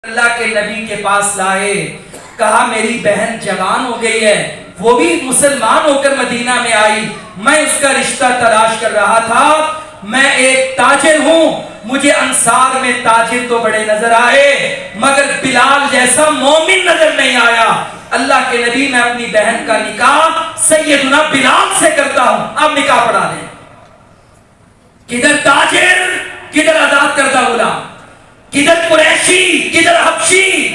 اللہ کے نبی کے پاس لائے، کہا میری بہن جوان ہو گئی ہے، وہ بھی مسلمان ہو کر مدینہ میں آئی، میں اس کا رشتہ تلاش کر رہا تھا، میں ایک تاجر ہوں، مجھے انصار میں تاجر تو بڑے نظر آئے مگر بلال جیسا مومن نظر نہیں آیا۔ اللہ کے نبی میں اپنی بہن کا نکاح سیدنا بلال سے کرتا ہوں، آپ نکاح پڑھا دیں۔ کدھر تاجر، کدھر آزاد کردہ غلام، کدھر قریشی، کدھر حبشی۔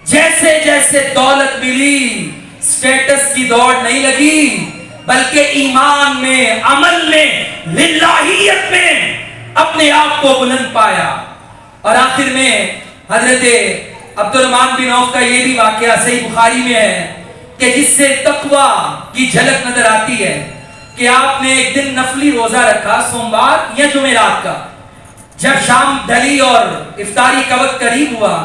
جیسے جیسے دولت ملی سٹیٹس کی دوڑ نہیں لگی بلکہ ایمان میں، عمل میں، للہیت میں اپنے آپ کو بلند پایا۔ اور آخر میں حضرت عبد الرحمن بن عوف کا یہ بھی واقعہ صحیح بخاری میں ہے کہ جس سے تقوی کی جھلک نظر آتی ہے کہ آپ نے ایک دن نفلی روزہ رکھا، سوموار یا جمعرات کا۔ جب شام ڈھلی اور افطاری کا وقت قریب ہوا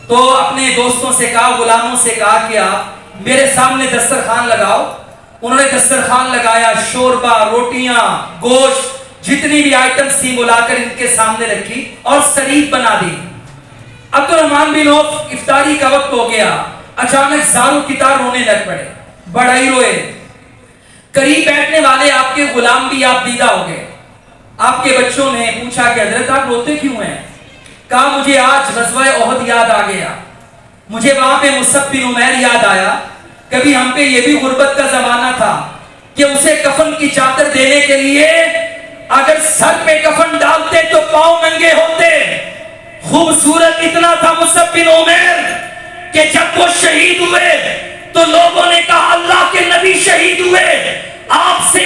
تو اپنے دوستوں سے کہا، غلاموں سے کہا کہ آپ میرے سامنے دسترخوان لگاؤ۔ انہوں نے دسترخوان لگایا، شوربہ، روٹیاں، گوشت، جتنی بھی آئٹمز تھی بلا کر ان کے سامنے رکھی اور سریب بنا دی۔ عبد الرحمن بن عوف افطاری کا وقت ہو گیا، اچانک زاروں کی طرح رونے لگ پڑے، بڑا ہی روئے۔ قریب بیٹھنے والے آپ کے غلام بھی آپ دیدہ ہو گئے۔ آپ کے بچوں نے پوچھا کہ حضرت آپ روتے کیوں ہیں؟ کہا مجھے آج غزوہ احد یاد آ گیا، مجھے وہاں پہ مصعب بن عمیر یاد آیا۔ کبھی ہم پہ یہ بھی غربت کا زمانہ تھا کہ اسے کفن کی چادر دینے کے لیے اگر سر پہ کفن ڈالتے تو پاؤں ننگے ہوتے۔ خوبصورت اتنا تھا مصعب بن عمیر کہ جب وہ شہید ہوئے تو لوگوں نے کہا اللہ کے نبی شہید ہوئے، آپ سے